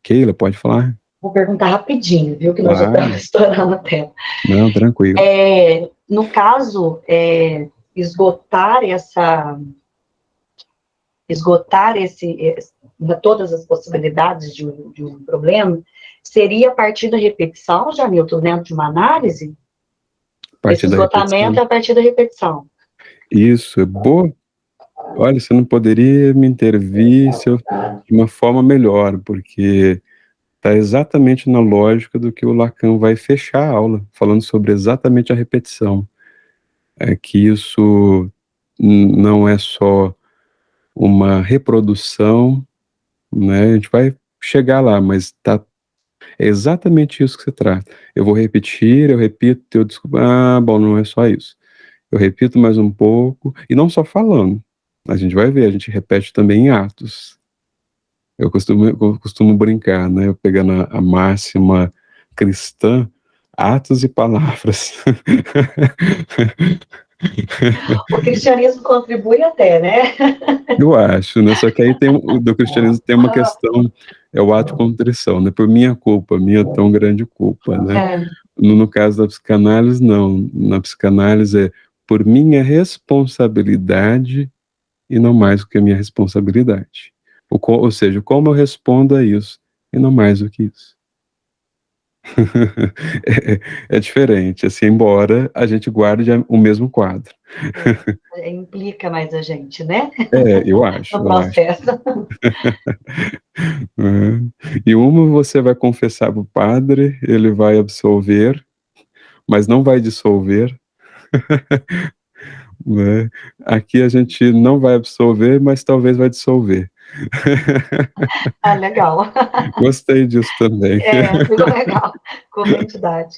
Keila, pode falar. Vou perguntar rapidinho, viu? Que nós já estamos Claro. estourando a tela. Não, tranquilo. No caso, esgotar todas as possibilidades de um problema, seria a partir da repetição, Janilton, dentro de uma análise? A partir Esse da esgotamento repetição. é a partir da repetição. Isso, é boa. Olha, você não poderia me intervir de uma forma melhor, porque está exatamente na lógica do que o Lacan vai fechar a aula, falando sobre exatamente a repetição. É que isso não é só uma reprodução, né? A gente vai chegar lá, mas é exatamente isso que se trata. Eu vou repetir, eu repito, eu desculpo, bom, não é só isso. Eu repito mais um pouco, e não só falando. A gente vai ver, a gente repete também em atos. Eu costumo brincar, né? Eu pegando a máxima cristã, atos e palavras. O cristianismo contribui até, né? Eu acho, né? Só que aí do cristianismo tem uma questão, é o ato de contrição, né? Por minha culpa, minha tão grande culpa, né? No caso da psicanálise, não. Na psicanálise é por minha responsabilidade e não mais do que a minha responsabilidade. Ou seja, como eu respondo a isso e não mais do que isso. É diferente, assim, embora a gente guarde o mesmo quadro. Implica mais a gente, né? Eu acho, No eu acho. processo. E uma você vai confessar para o padre, ele vai absolver, mas não vai dissolver. Né? Aqui a gente não vai absolver, mas talvez vai dissolver. Legal. Gostei disso também. Ficou legal. Com a entidade.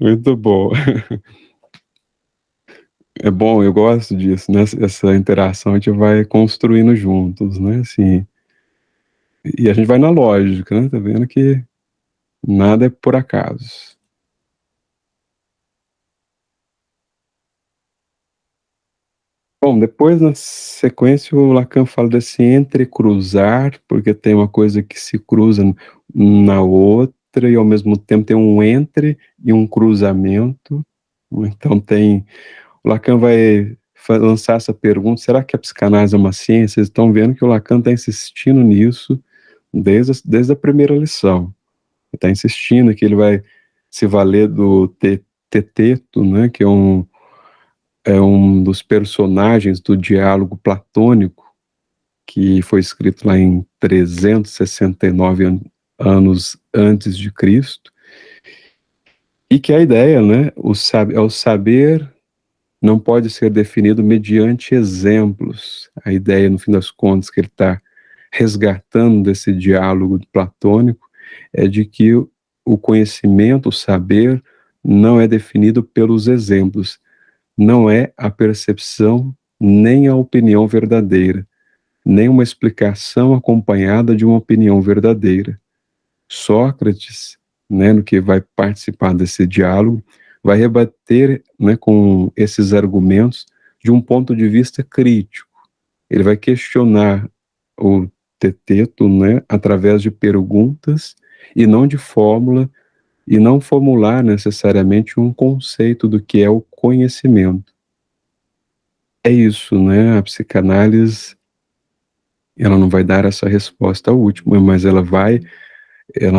Muito bom. É bom, eu gosto disso, né? Essa interação a gente vai construindo juntos, né? Assim, e a gente vai na lógica, né? Tá vendo que nada é por acaso. Bom, depois na sequência o Lacan fala desse entrecruzar, porque tem uma coisa que se cruza na outra e ao mesmo tempo tem um entre e um cruzamento. Então o Lacan vai lançar essa pergunta, será que a psicanálise é uma ciência? Vocês estão vendo que o Lacan está insistindo nisso desde a primeira lição. Ele está insistindo que ele vai se valer do Teteto, né, que é um dos personagens do diálogo platônico, que foi escrito lá em 369 anos antes de Cristo, e que a ideia, né, o saber não pode ser definido mediante exemplos. A ideia, no fim das contas, que ele está resgatando desse diálogo platônico é de que o conhecimento, o saber, não é definido pelos exemplos, não é a percepção nem a opinião verdadeira, nem uma explicação acompanhada de uma opinião verdadeira. Sócrates, né, no que vai participar desse diálogo, vai rebater, né, com esses argumentos de um ponto de vista crítico. Ele vai questionar o Teteto, né, através de perguntas e não de fórmula, e não formular necessariamente um conceito do que é o conhecimento. É isso, né? A psicanálise, ela não vai dar essa resposta última, mas ela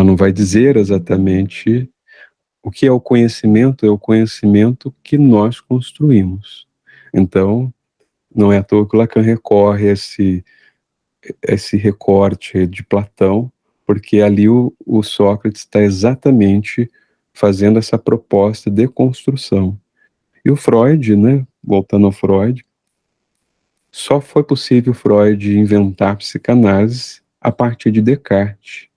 não vai dizer exatamente o que é o conhecimento que nós construímos. Então, não é à toa que o Lacan recorre a esse recorte de Platão, porque ali o Sócrates está exatamente fazendo essa proposta de construção. E o Freud, né, voltando ao Freud, só foi possível Freud inventar a psicanálise a partir de Descartes.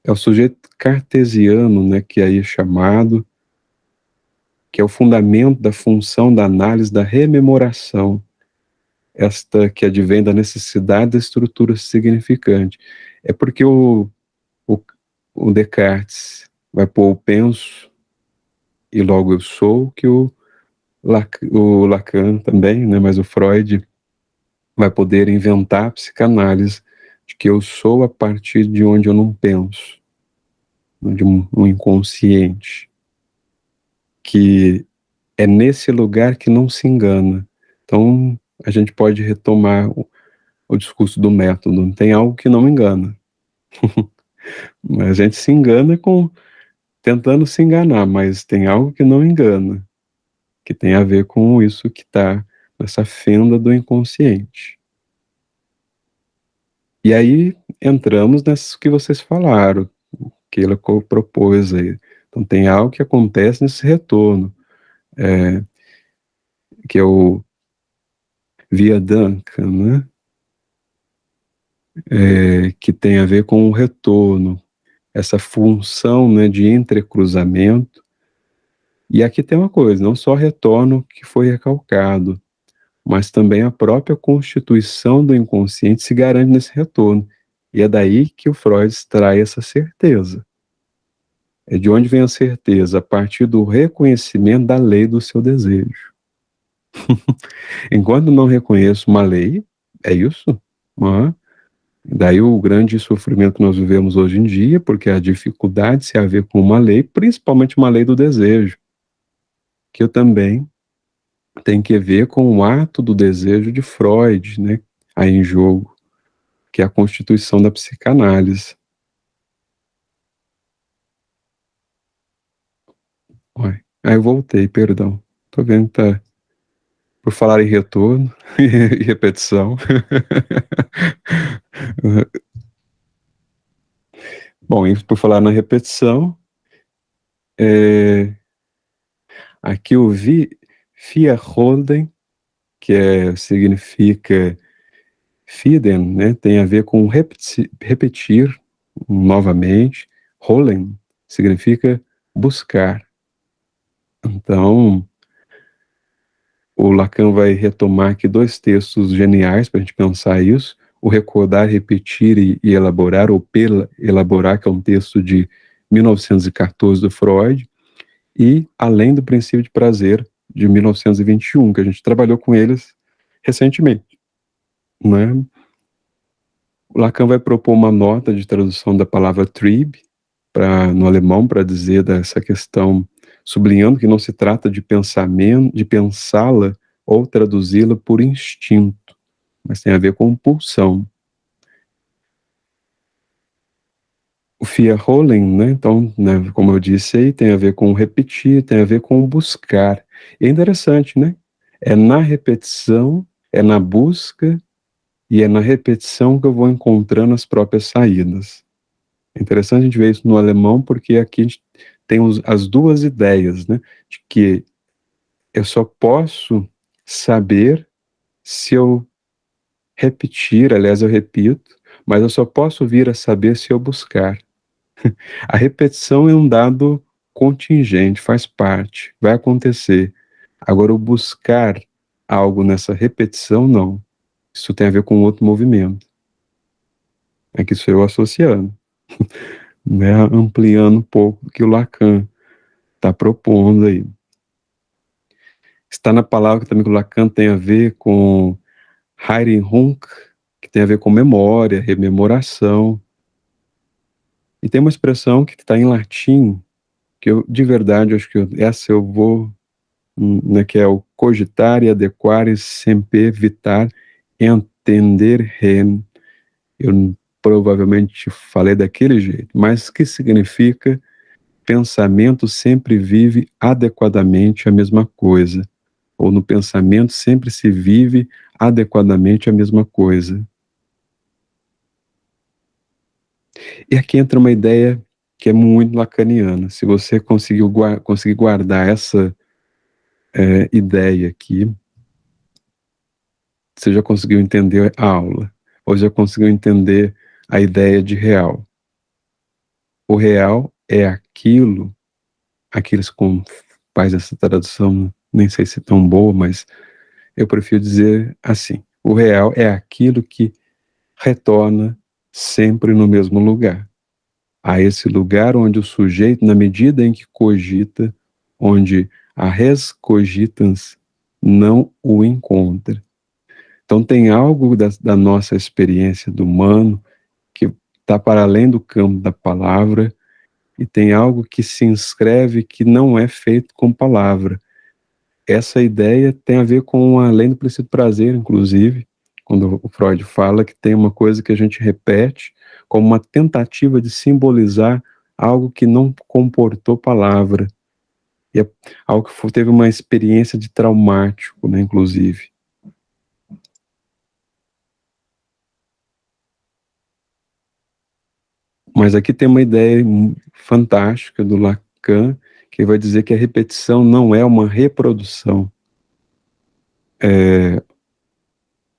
É o sujeito cartesiano, né, que aí é chamado, que é o fundamento da função da análise da rememoração, esta que advém da necessidade da estrutura significante. É porque o, o Descartes vai pôr o penso e logo eu sou, que o Lacan também, né, mas o Freud vai poder inventar a psicanálise de que eu sou a partir de onde eu não penso, de um inconsciente, que é nesse lugar que não se engana. Então, a gente pode retomar o discurso do método. Tem algo que não engana. A gente se engana tentando se enganar, mas tem algo que não engana, que tem a ver com isso que está nessa fenda do inconsciente. E aí entramos nessas que vocês falaram, que ele propôs aí. Então tem algo que acontece nesse retorno, que é o via Duncan, né? Que tem a ver com o retorno, essa função, né, de entrecruzamento. E aqui tem uma coisa, não só retorno que foi recalcado, mas também a própria constituição do inconsciente se garante nesse retorno. E é daí que o Freud extrai essa certeza. É de onde vem a certeza? A partir do reconhecimento da lei do seu desejo. Enquanto não reconheço uma lei, é isso? Uhum. Daí o grande sofrimento que nós vivemos hoje em dia, porque a dificuldade se a ver com uma lei, principalmente uma lei do desejo, que eu também tem que ver com o ato do desejo de Freud, né, aí em jogo, que é a constituição da psicanálise. Ué, aí eu voltei, perdão. Tô vendo que tá, por falar em retorno e repetição. Bom, e por falar na repetição, aqui eu vi Wiederholen, que significa Fieden, né, tem a ver com repetir novamente. Holen significa buscar. Então, o Lacan vai retomar aqui dois textos geniais para a gente pensar isso: o Recordar, Repetir e Elaborar, ou Elaborar, que é um texto de 1914 do Freud, e Além do Princípio de Prazer, de 1921, que a gente trabalhou com eles recentemente, né? O Lacan vai propor uma nota de tradução da palavra Trieb no alemão, para dizer dessa questão, sublinhando que não se trata de pensamento, de pensá-la ou traduzi-la por instinto, mas tem a ver com pulsão. O Wiederholen, né, então, né, como eu disse aí, tem a ver com repetir, tem a ver com buscar. E é interessante, né? É na repetição, é na busca e é na repetição que eu vou encontrando as próprias saídas. É interessante a gente ver isso no alemão, porque aqui a gente tem as duas ideias, né? De que eu só posso saber se eu repetir, aliás, eu repito, mas eu só posso vir a saber se eu buscar. A repetição é um dado contingente, faz parte, vai acontecer. Agora, o buscar algo nessa repetição, não. Isso tem a ver com outro movimento. É que isso eu associando, né? Ampliando um pouco o que o Lacan está propondo aí. Está na palavra também que o Lacan tem a ver com Erinnerung, que tem a ver com memória, rememoração. E tem uma expressão que está em latim, que eu, de verdade, acho que essa eu vou, né, que é o cogitare, adequare, semper, vitar, entenderem. Eu provavelmente falei daquele jeito, mas que significa pensamento sempre vive adequadamente a mesma coisa, ou no pensamento sempre se vive adequadamente a mesma coisa. E aqui entra uma ideia que é muito lacaniana. Se você conseguir guardar essa ideia aqui, você já conseguiu entender a aula, ou já conseguiu entender a ideia de real. O real é aquilo, aqueles com faz essa tradução, nem sei se é tão boa, mas eu prefiro dizer assim: o real é aquilo que retorna sempre no mesmo lugar. A esse lugar onde o sujeito, na medida em que cogita, onde a res cogitans não o encontra. Então tem algo da nossa experiência do humano que está para além do campo da palavra, e tem algo que se inscreve que não é feito com palavra. Essa ideia tem a ver com a lei do princípio do prazer, inclusive, quando o Freud fala que tem uma coisa que a gente repete como uma tentativa de simbolizar algo que não comportou palavra, e é algo que teve uma experiência de traumático, né, inclusive. Mas aqui tem uma ideia fantástica do Lacan, que vai dizer que a repetição não é uma reprodução.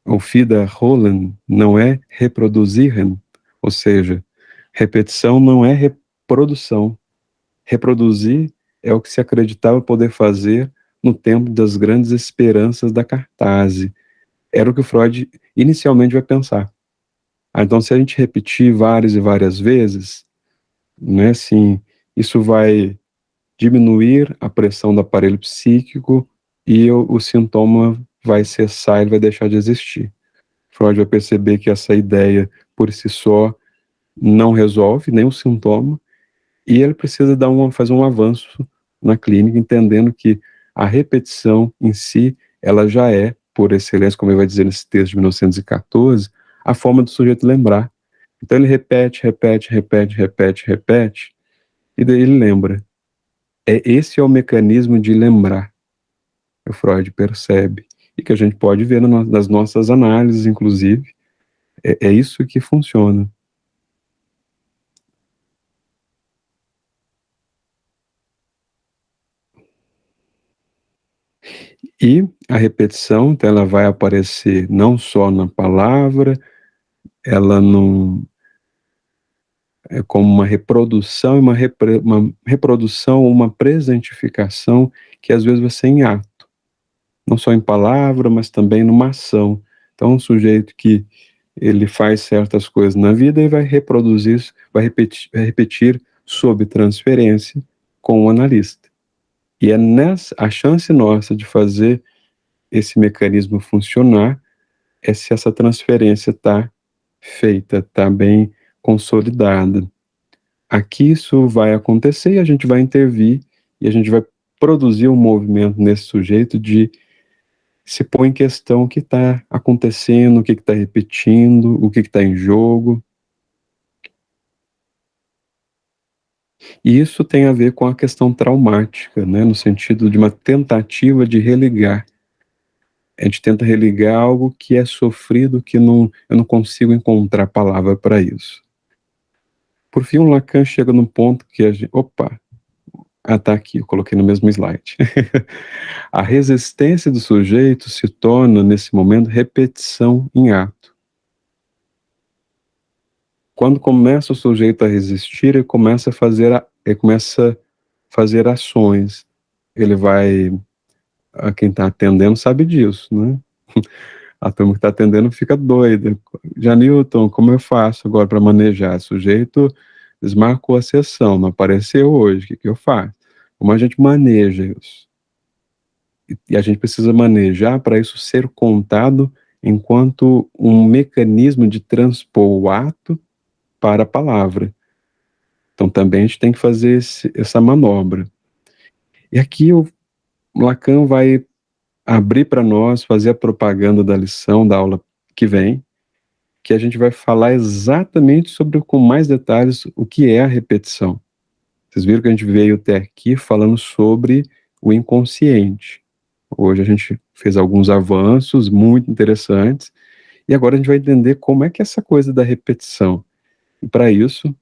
O Wiederholen não é reproduzieren, ou seja, repetição não é reprodução. Reproduzir é o que se acreditava poder fazer no tempo das grandes esperanças da cartaz. Era o que o Freud inicialmente vai pensar. Então, se a gente repetir várias e várias vezes, né, assim, isso vai diminuir a pressão do aparelho psíquico e o sintoma vai cessar, ele vai deixar de existir. Freud vai perceber que essa ideia, por si só, não resolve nem o sintoma, e ele precisa fazer um avanço na clínica, entendendo que a repetição em si, ela já é, por excelência, como ele vai dizer nesse texto de 1914, a forma do sujeito lembrar. Então ele repete, repete, repete, repete, repete, e daí ele lembra. Esse é o mecanismo de lembrar que o Freud percebe, e que a gente pode ver nas nossas análises, inclusive. É isso que funciona. E a repetição, então, ela vai aparecer não só na palavra, ela não é como uma reprodução, uma reprodução, uma presentificação que às vezes vai ser em ato, não só em palavra, mas também numa ação. Então, um sujeito que ele faz certas coisas na vida e vai reproduzir isso, vai repetir sob transferência com o analista. E é a chance nossa de fazer esse mecanismo funcionar é se essa transferência está feita, está bem consolidada. Aqui isso vai acontecer e a gente vai intervir e a gente vai produzir um movimento nesse sujeito de se pôr em questão o que está acontecendo, o que está repetindo, o que está em jogo. E isso tem a ver com a questão traumática, né, no sentido de uma tentativa de religar. A gente tenta religar algo que é sofrido, que eu não consigo encontrar palavra para isso. Por fim, o Lacan chega num ponto que a gente... Opa! Tá aqui, eu coloquei no mesmo slide. A resistência do sujeito se torna, nesse momento, repetição em ato. Quando começa o sujeito a resistir, ele começa a fazer ações. Ele vai... Quem está atendendo sabe disso, né? A turma que está atendendo fica doida. Janilton, como eu faço agora para manejar? O sujeito desmarcou a sessão, não apareceu hoje, o que eu faço? Como a gente maneja isso? E a gente precisa manejar para isso ser contado enquanto um mecanismo de transpor o ato para a palavra. Então também a gente tem que fazer essa manobra. E aqui o Lacan vai abrir para nós, fazer a propaganda da lição, da aula que vem, que a gente vai falar exatamente sobre, com mais detalhes, o que é a repetição. Vocês viram que a gente veio até aqui falando sobre o inconsciente. Hoje a gente fez alguns avanços muito interessantes, e agora a gente vai entender como é que é essa coisa da repetição. E para isso,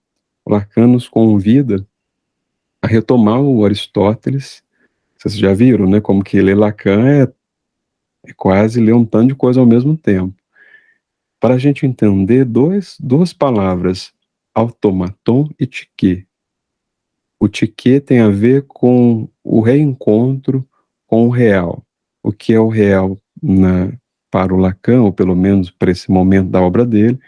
o Lacan nos convida a retomar o Aristóteles. Vocês já viram, né, como que ler Lacan é quase ler um tanto de coisa ao mesmo tempo. Para a gente entender duas palavras, automaton e psique. O psique tem a ver com o reencontro com o real. O que é o real para o Lacan, ou pelo menos para esse momento da obra dele,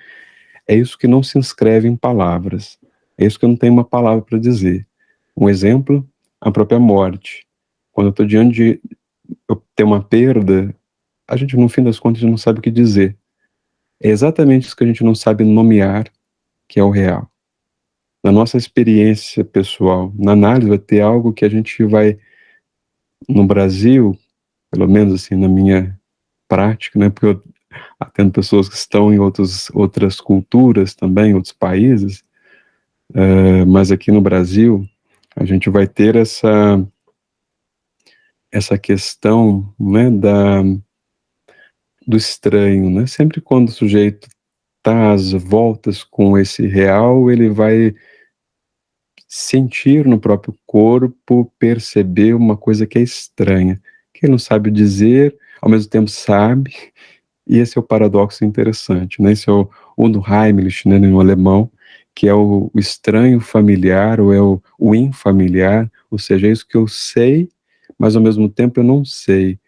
é isso que não se inscreve em palavras. É isso que eu não tenho uma palavra para dizer. Um exemplo, a própria morte. Quando eu estou diante de eu ter uma perda, a gente, no fim das contas, não sabe o que dizer. É exatamente isso que a gente não sabe nomear, que é o real. Na nossa experiência pessoal, na análise, vai ter algo que a gente vai, no Brasil, pelo menos assim, na minha prática, né, porque eu atendo pessoas que estão em outras culturas também, outros países, mas aqui no Brasil, a gente vai ter essa questão, né, do estranho, né? Sempre quando o sujeito está às voltas com esse real, ele vai sentir no próprio corpo, perceber uma coisa que é estranha, que ele não sabe dizer, ao mesmo tempo sabe, e esse é o paradoxo interessante, né? Esse é o Unheimlich, né, no alemão, que é o estranho familiar, ou é o infamiliar, ou seja, é isso que eu sei, mas ao mesmo tempo eu não sei.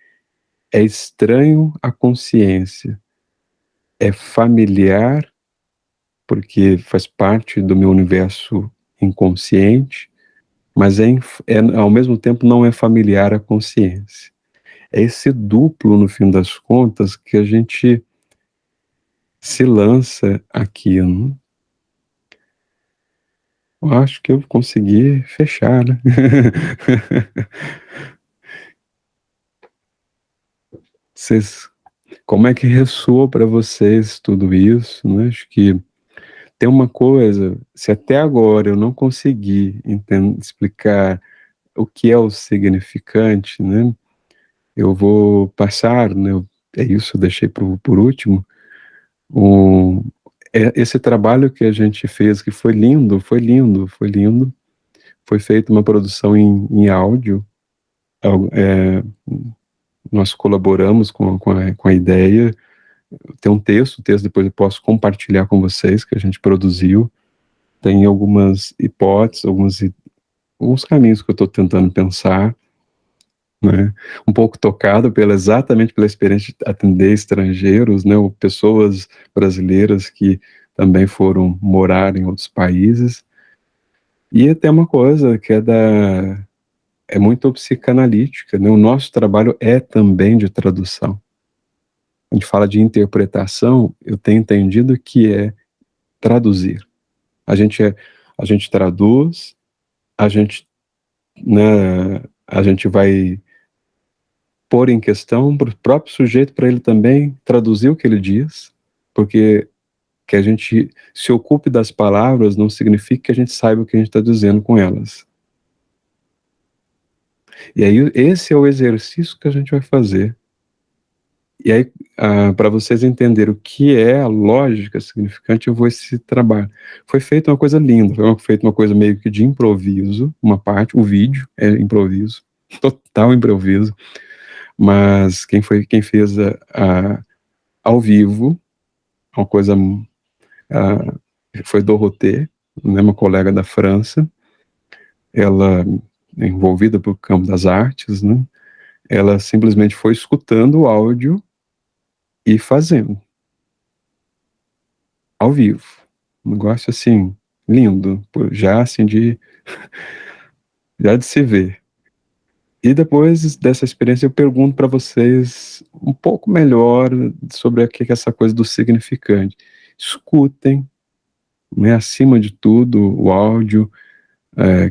É estranho à consciência, é familiar, porque faz parte do meu universo inconsciente, mas ao mesmo tempo não é familiar à consciência. É esse duplo, no fim das contas, que a gente se lança aqui. Né? Eu acho que eu consegui fechar, né? Vocês, como é que ressoa para vocês tudo isso? Né? Acho que tem uma coisa, se até agora eu não consegui explicar o que é o significante, né? Eu vou passar, né? É isso, eu deixei por último. Um, esse trabalho que a gente fez, que foi lindo, foi lindo, foi lindo. Foi feita uma produção em áudio. Nós colaboramos com a ideia. Tem um texto, o texto depois eu posso compartilhar com vocês, que a gente produziu. Tem algumas hipóteses, alguns caminhos que eu estou tentando pensar, né? Um pouco tocado exatamente pela experiência de atender estrangeiros, né? Ou pessoas brasileiras que também foram morar em outros países. E tem uma coisa que é muito psicanalítica, né? O nosso trabalho é também de tradução. A gente fala de interpretação, eu tenho entendido que é traduzir. A gente, a gente traduz, a gente, né, a gente vai pôr em questão para o próprio sujeito, para ele também traduzir o que ele diz, porque que a gente se ocupe das palavras não significa que a gente saiba o que a gente está dizendo com elas. E aí esse é o exercício que a gente vai fazer. E aí, para vocês entenderem o que é a lógica significante, eu vou esse trabalho. Foi feita uma coisa linda, foi feita uma coisa meio que de improviso, uma parte, o vídeo é improviso, total improviso, mas quem fez ao vivo, uma coisa, foi Dorothée, né, uma colega da França, ela é envolvida pelo campo das artes, né, ela simplesmente foi escutando o áudio e fazendo. Ao vivo. Um negócio assim, lindo, já assim já de se ver. E depois dessa experiência eu pergunto para vocês um pouco melhor sobre o que é essa coisa do significante. Escutem, né, acima de tudo, o áudio,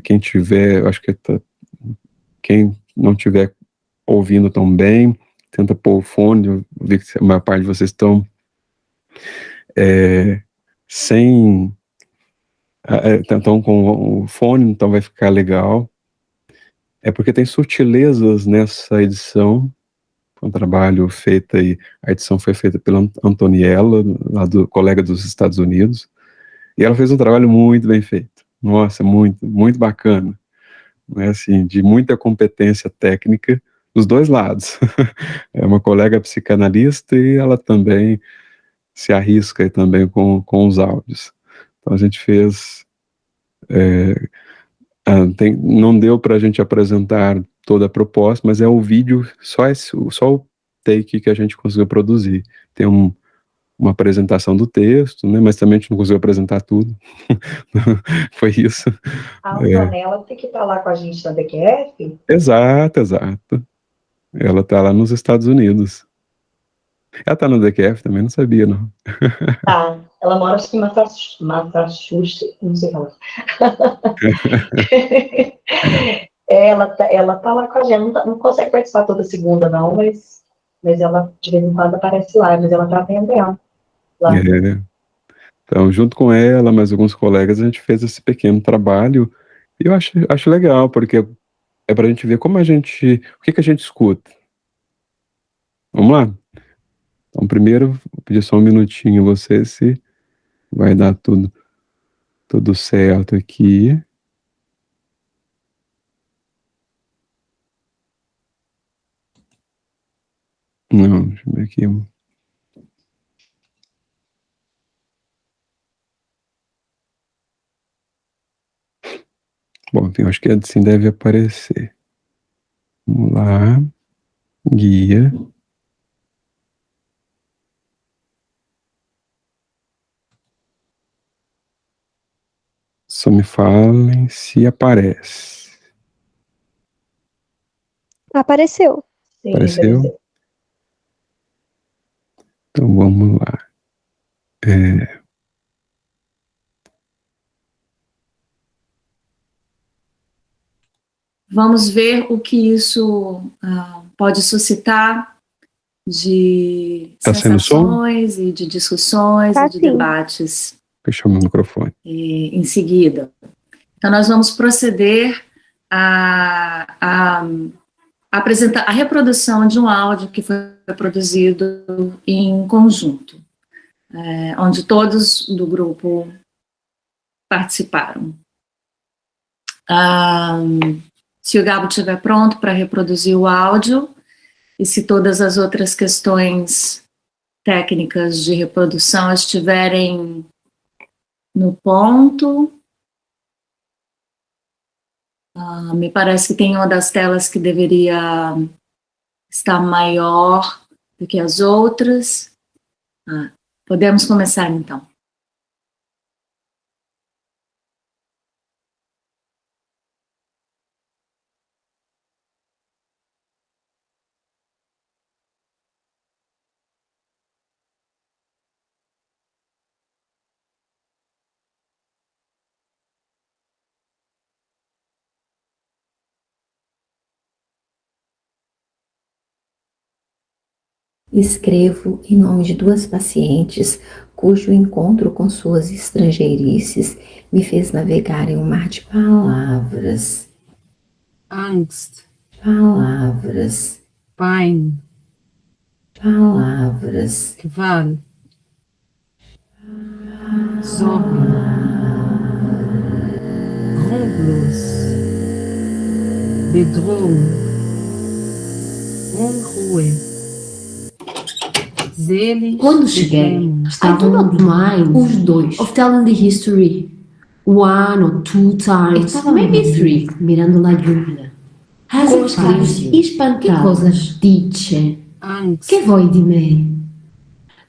quem tiver, acho que quem não tiver ouvindo tão bem, tenta pôr o fone, eu vi que a maior parte de vocês estão sem estão com o fone, então vai ficar legal. É porque tem sutilezas nessa edição, um trabalho feito aí, a edição foi feita pela Antoniella, lá do colega dos Estados Unidos, e ela fez um trabalho muito bem feito. Nossa, muito, muito bacana. Né, assim, de muita competência técnica dos dois lados. É uma colega psicanalista e ela também se arrisca aí também com os áudios. Então a gente fez não deu para a gente apresentar toda a proposta, mas é o vídeo, só o take que a gente conseguiu produzir. Tem uma apresentação do texto, né, mas também a gente não conseguiu apresentar tudo. Foi isso. A Antonella tem que estar lá com a gente na DQF? Exato, exato. Ela está lá nos Estados Unidos. Ela tá no DQF também? Não sabia, não. Tá, ela mora acho que em Massachusetts, não sei falar. Ela tá lá com a gente, não consegue participar toda segunda, não, mas ela de vez em quando aparece lá, mas ela tá atendendo lá. É. Então, junto com ela, mais alguns colegas, a gente fez esse pequeno trabalho. E eu acho legal, porque é pra gente ver como a gente. O que que a gente escuta. Vamos lá? Então, primeiro, vou pedir só um minutinho você, se vai dar tudo certo aqui. Não, deixa eu ver aqui. Bom, enfim, acho que assim deve aparecer. Vamos lá. Guia. Só me falem se aparece. Apareceu. Sim, Apareceu? Então vamos lá. Vamos ver o que isso pode suscitar de Tá saindo som? sensações e de discussões Tá e de sim. debates Fechar meu microfone. em seguida. Então, nós vamos proceder a apresentar a reprodução de um áudio que foi produzido em conjunto, onde todos do grupo participaram. Se o Gabo estiver pronto para reproduzir o áudio, e se todas as outras questões técnicas de reprodução estiverem no ponto, me parece que tem uma das telas que deveria estar maior do que as outras. Podemos começar então. Escrevo em nome de duas pacientes cujo encontro com suas estrangeirices me fez navegar em um mar de palavras. Angst, Palavras. Pein, Palavras. Qual, Sorge, Grundlos, Bedrohung, Unruhe, Selig, Quando cheguei, Beklemmung. I do not mind os dois of telling the history one or two times, maybe three, mirando la lluvia. Com as caras espantadas, dice, Angst, que vuoi di me?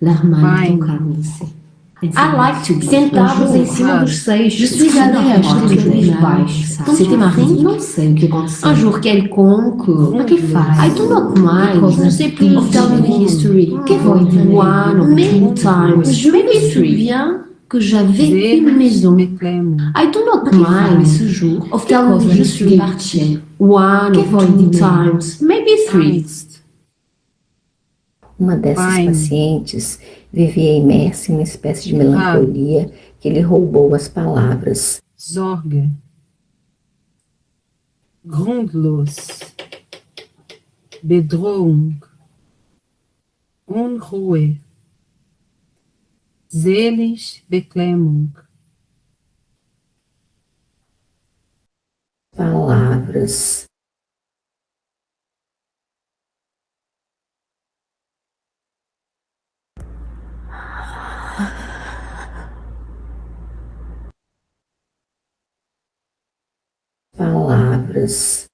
L'armando tocando-se. I like to be sentados em cima dos seixos, desligadas de baixo. C'était marrant? Não sei o que aconteceu. Un jour quelconque, mas que faz? I do not mind, je ne sais plus, of telling the history. Que vuoi di me? One or two times, maybe three. Que j'avais une maison. Beklemmung. I do not mind ce jour of telling the history. One or two times, maybe three. Angst, Uma dessas Pai. pacientes vivia imersa em uma espécie de melancolia que lhe roubou as palavras. Sorge, Grundlos, Bedrohung, Unruhe, Selig, Beklemmung. Palavras. Palavras.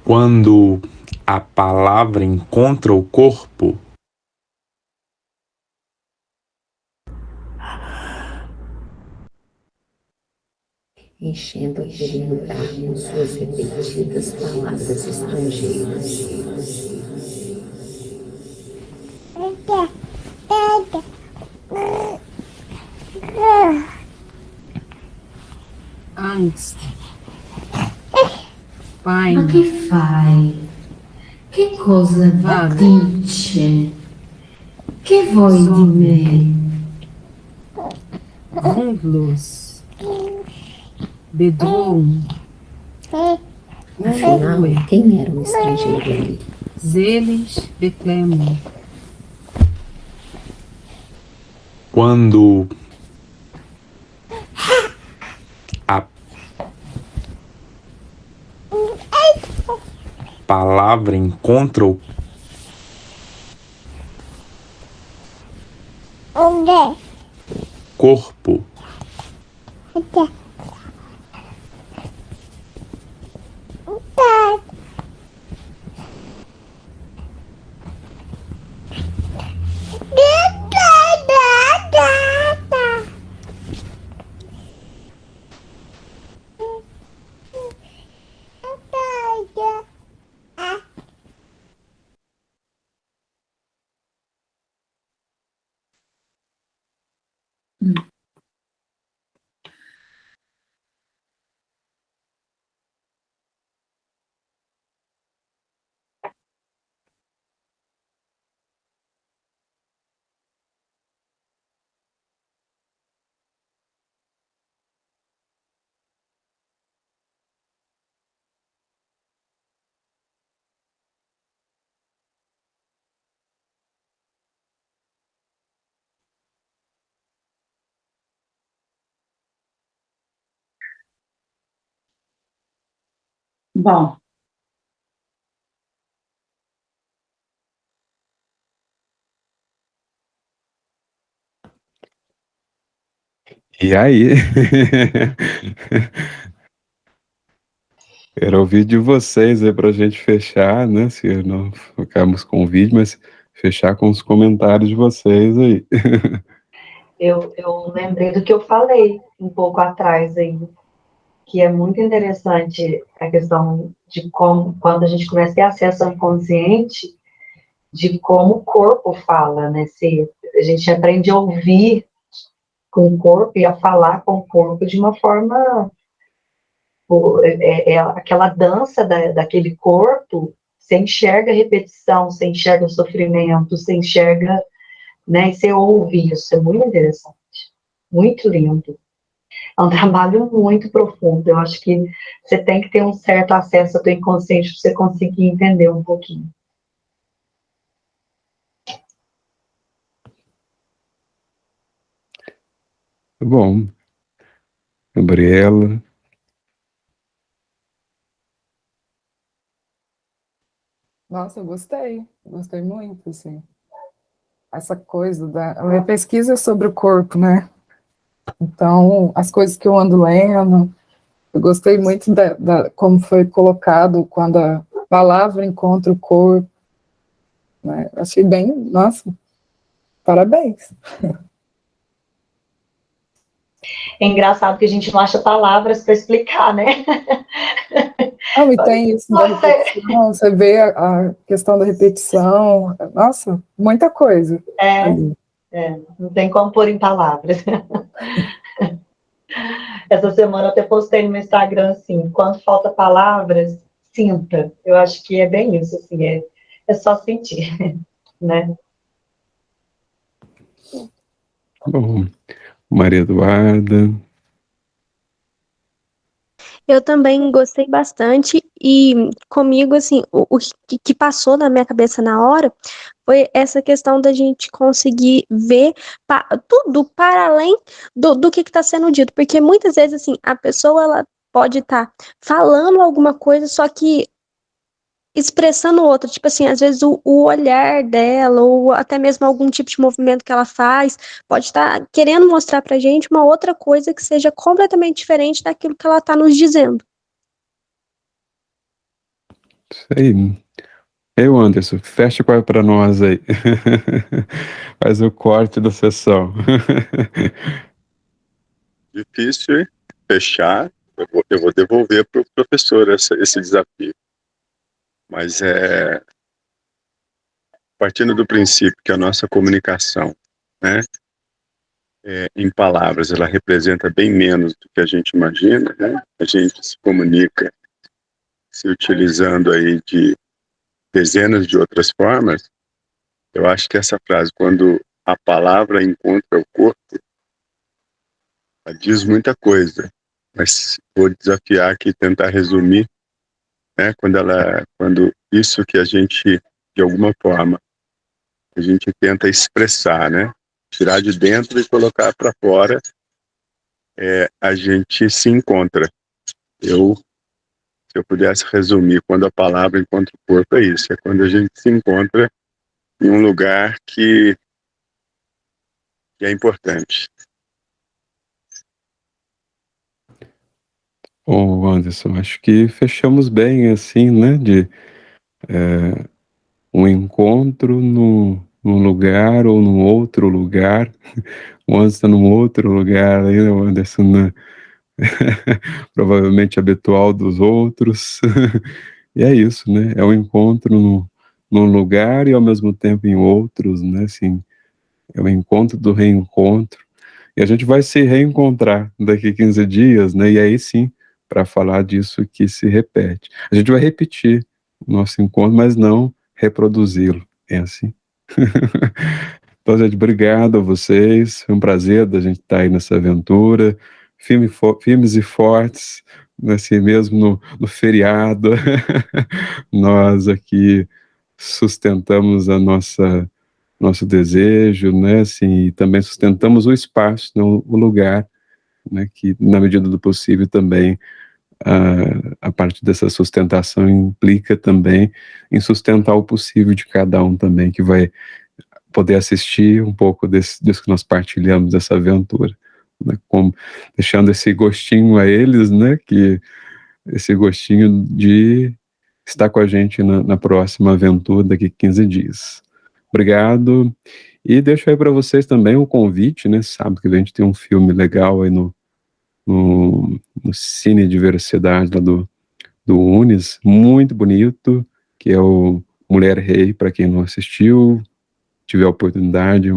Quando a palavra encontra o corpo, enchendo aquele lugar com suas repetidas palavras estrangeiras. Angst. Ma Pine. che fai? Che cosa Vaga. dice? Che vuoi di me? Grundlos. Bedrohung. Afinal, quem era o estrangeiro ali? Seelisch Beklemmung. quando a palavra encontra o corpo, Bom, E aí? Quero ouvir de vocês aí pra gente fechar, né? Se não ficarmos com o vídeo, mas fechar com os comentários de vocês aí. Eu lembrei do que eu falei um pouco atrás aí, que é muito interessante a questão de como, quando a gente começa a ter acesso ao inconsciente, de como o corpo fala, né? Se a gente aprende a ouvir com o corpo e a falar com o corpo de uma forma, aquela dança daquele corpo, você enxerga a repetição, você enxerga o sofrimento, você enxerga, né? E você ouve isso, é muito interessante, muito lindo. É um trabalho muito profundo. Eu acho que você tem que ter um certo acesso ao teu inconsciente para você conseguir entender um pouquinho. Bom, Gabriela. Nossa, eu gostei muito, assim. Essa coisa a minha pesquisa é sobre o corpo, né? Então, as coisas que eu ando lendo, eu gostei muito como foi colocado quando a palavra encontra o corpo, né? Achei bem, nossa, parabéns. É engraçado que a gente não acha palavras para explicar, né? Não, e tem isso da repetição, você vê a questão da repetição, nossa, muita coisa. Não tem como pôr em palavras. Essa semana eu até postei no meu Instagram assim, quando falta palavras, sinta. Eu acho que é bem isso, assim, é só sentir, né? Bom, Maria Eduarda. Eu também gostei bastante e comigo, assim, o que passou na minha cabeça na hora foi essa questão da gente conseguir ver tudo para além do que está sendo dito, porque muitas vezes, assim, a pessoa, ela pode estar falando alguma coisa, só que expressando outra, tipo assim, às vezes o olhar dela, ou até mesmo algum tipo de movimento que ela faz, pode estar querendo mostrar pra gente uma outra coisa que seja completamente diferente daquilo que ela está nos dizendo. Isso aí. Eu, Anderson, fecha para nós aí. Faz o corte da sessão. Difícil, hein? Fechar. Eu vou devolver para o professor esse desafio. Mas partindo do princípio que a nossa comunicação, né, em palavras, ela representa bem menos do que a gente imagina, né? A gente se comunica se utilizando aí de dezenas de outras formas. Eu acho que essa frase, quando a palavra encontra o corpo, ela diz muita coisa. Mas vou desafiar aqui, tentar resumir, né? Quando isso que a gente, de alguma forma, a gente tenta expressar, né? Tirar de dentro e colocar para fora, a gente se encontra. Se eu pudesse resumir, quando a palavra encontra o corpo, é isso. É quando a gente se encontra em um lugar que é importante. Bom, Anderson, acho que fechamos bem, assim, né, de um encontro num lugar ou num outro lugar. O Anderson está num outro lugar aí, o Anderson, né? Provavelmente habitual dos outros. E é isso, né? É um encontro num lugar e ao mesmo tempo em outros, né? Assim, é o encontro do reencontro. E a gente vai se reencontrar daqui a 15 dias, né? E aí sim, para falar disso que se repete. A gente vai repetir o nosso encontro, mas não reproduzi-lo. É assim. Então, gente, obrigado a vocês. Foi um prazer da gente estar aí nessa aventura. Firmes e fortes, assim mesmo no feriado. Nós aqui sustentamos nosso desejo, né? Assim, e também sustentamos o espaço, né, o lugar, né? Que na medida do possível também a parte dessa sustentação implica também em sustentar o possível de cada um também, que vai poder assistir um pouco disso que nós partilhamos, dessa aventura, né, deixando esse gostinho a eles, né, esse gostinho de estar com a gente na próxima aventura daqui a 15 dias. Obrigado, e deixo aí para vocês também um convite, né, sábado que a gente tem um filme legal aí no Cine Diversidade lá do Unis, muito bonito, que é o Mulher Rei, para quem não assistiu, tiver a oportunidade,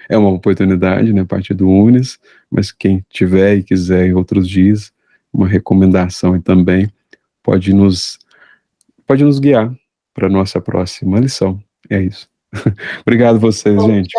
é uma oportunidade, né, a partir do Unis, mas quem tiver e quiser em outros dias, uma recomendação e também pode nos guiar para a nossa próxima lição. É isso. Obrigado a vocês, gente.